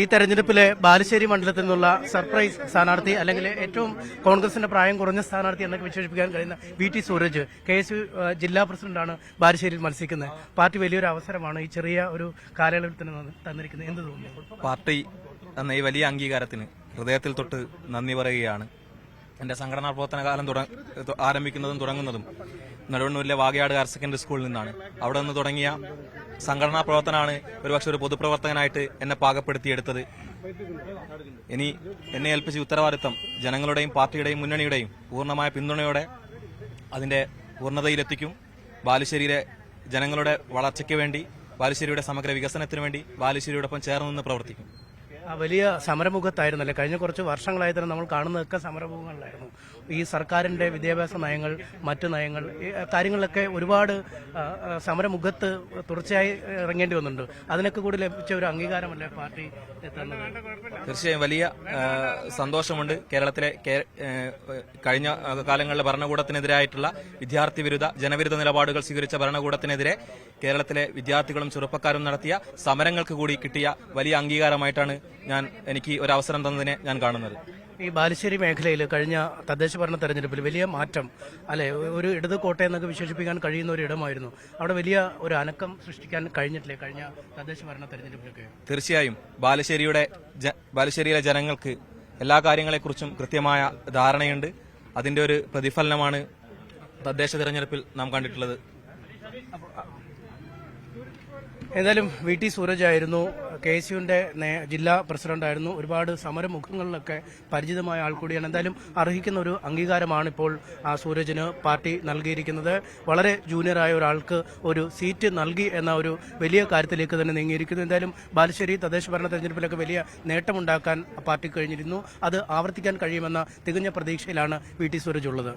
ഈ തെരഞ്ഞെടുപ്പിലെ ബാലുശ്ശേരി മണ്ഡലത്തിൽ നിന്നുള്ള സർപ്രൈസ് സ്ഥാനാർത്ഥി അല്ലെങ്കിൽ ഏറ്റവും കോൺഗ്രസിന്റെ പ്രായം കുറഞ്ഞ സ്ഥാനാർത്ഥി എന്നൊക്കെ വിശേഷിപ്പിക്കാൻ കഴിയുന്ന വി.ടി. സൂരജ് KSU ജില്ലാ പ്രസിഡന്റാണ് ബാലുശ്ശേരിയിൽ മത്സരിക്കുന്നത്. പാർട്ടി വലിയൊരു അവസരമാണ് ഈ ചെറിയ ഒരു കാലയളവിൽ തന്നെ തന്നിരിക്കുന്നത്. എന്ത് തോന്നുന്നു? പാർട്ടി എന്ന ഈ വലിയ അംഗീകാരത്തിന് ഹൃദയത്തിൽ തൊട്ട് നന്ദി പറയുകയാണ്. എന്റെ സംഘടനാ പ്രവർത്തന കാലം ആരംഭിക്കുന്നതും തുടങ്ങുന്നതും നടുവണ്ണൂരിലെ വാകയാട് ഹയർ സെക്കൻഡറി സ്കൂളിൽ നിന്നാണ്. അവിടെ നിന്ന് തുടങ്ങിയ സംഘടനാ പ്രവർത്തനമാണ് ഒരുപക്ഷെ ഒരു പൊതുപ്രവർത്തകനായിട്ട് എന്നെ പാകപ്പെടുത്തിയെടുത്തത്. ഇനി എന്നെ ഏൽപ്പിച്ച ഉത്തരവാദിത്തം ജനങ്ങളുടെയും പാർട്ടിയുടെയും മുന്നണിയുടെയും പൂർണ്ണമായ പിന്തുണയോടെ അതിന്റെ പൂർണ്ണതയിലെത്തിക്കും. ബാലുശ്ശേരിയിലെ ജനങ്ങളുടെ വളർച്ചയ്ക്ക് വേണ്ടി, ബാലുശ്ശേരിയുടെ സമഗ്ര വികസനത്തിന് വേണ്ടി ബാലുശ്ശേരിയോടൊപ്പം ചേർന്ന് നിന്ന് പ്രവർത്തിക്കും. വലിയ സമരമുഖത്തായിരുന്നല്ലേ കഴിഞ്ഞ കുറച്ച് വർഷങ്ങളായി തന്നെ നമ്മൾ കാണുന്നതൊക്കെ സമരമുഖങ്ങളിലായിരുന്നു. ഈ സർക്കാരിന്റെ വിദ്യാഭ്യാസ നയങ്ങൾ, മറ്റു നയങ്ങൾ, ഈ കാര്യങ്ങളിലൊക്കെ ഒരുപാട് സമരമുഖത്ത് തുടർച്ചയായി ഇറങ്ങേണ്ടി വന്നിട്ടുണ്ട്. അതിനൊക്കെ കൂടി ലഭിച്ച ഒരു അംഗീകാരമല്ലേ പാർട്ടി എത്തുന്നത്? തീർച്ചയായും വലിയ സന്തോഷമുണ്ട്. കേരളത്തിലെ കഴിഞ്ഞ കാലങ്ങളിലെ ഭരണകൂടത്തിനെതിരായിട്ടുള്ള വിദ്യാർത്ഥി വിരുദ്ധ ജനവിരുദ്ധ നിലപാടുകൾ സ്വീകരിച്ച ഭരണകൂടത്തിനെതിരെ കേരളത്തിലെ വിദ്യാർത്ഥികളും ചെറുപ്പക്കാരും നടത്തിയ സമരങ്ങൾക്ക് കൂടി കിട്ടിയ വലിയ അംഗീകാരമായിട്ടാണ് എനിക്ക് ഒരു അവസരം തന്നതിനെ ഞാൻ കാണുന്നത്. ഈ ബാലുശ്ശേരി മേഖലയിൽ കഴിഞ്ഞ തദ്ദേശ ഭരണ തെരഞ്ഞെടുപ്പിൽ വലിയ മാറ്റം, അല്ലെ, ഒരു ഇടത് കോട്ടയെന്നൊക്കെ വിശേഷിപ്പിക്കാൻ കഴിയുന്ന ഒരു ഇടമായിരുന്നു. അവിടെ വലിയ ഒരു അനക്കം സൃഷ്ടിക്കാൻ കഴിഞ്ഞിട്ടില്ലേ കഴിഞ്ഞ തദ്ദേശ ഭരണ തെരഞ്ഞെടുപ്പിലൊക്കെ? തീർച്ചയായും ബാലുശ്ശേരിയിലെ ജനങ്ങൾക്ക് എല്ലാ കാര്യങ്ങളെക്കുറിച്ചും കൃത്യമായ ധാരണയുണ്ട്. അതിന്റെ ഒരു പ്രതിഫലനമാണ് തദ്ദേശ തെരഞ്ഞെടുപ്പിൽ നാം കണ്ടിട്ടുള്ളത്. ഏതായാലും വി.ടി. സൂരജ് ആയിരുന്നു, KSUവിന്റെ ജില്ലാ പ്രസിഡന്റായിരുന്നു. ഒരുപാട് സമരമുഖങ്ങളിലൊക്കെ പരിചിതമായ ആൾ കൂടിയാണ്. എന്തായാലും അർഹിക്കുന്ന ഒരു അംഗീകാരമാണ് ഇപ്പോൾ സൂരജിന് പാർട്ടി നൽകിയിരിക്കുന്നത്. വളരെ ജൂനിയറായ ഒരാൾക്ക് ഒരു സീറ്റ് നൽകി എന്ന ഒരു വലിയ കാര്യത്തിലേക്ക് തന്നെ നീങ്ങിയിരിക്കുന്നു. എന്തായാലും ബാലുശ്ശേരി തദ്ദേശ ഭരണ തെരഞ്ഞെടുപ്പിലൊക്കെ വലിയ നേട്ടമുണ്ടാക്കാൻ പാർട്ടിക്ക് കഴിഞ്ഞിരുന്നു. അത് ആവർത്തിക്കാൻ കഴിയുമെന്ന തികഞ്ഞ പ്രതീക്ഷയിലാണ് വി.ടി. സൂരജ് ഉള്ളത്.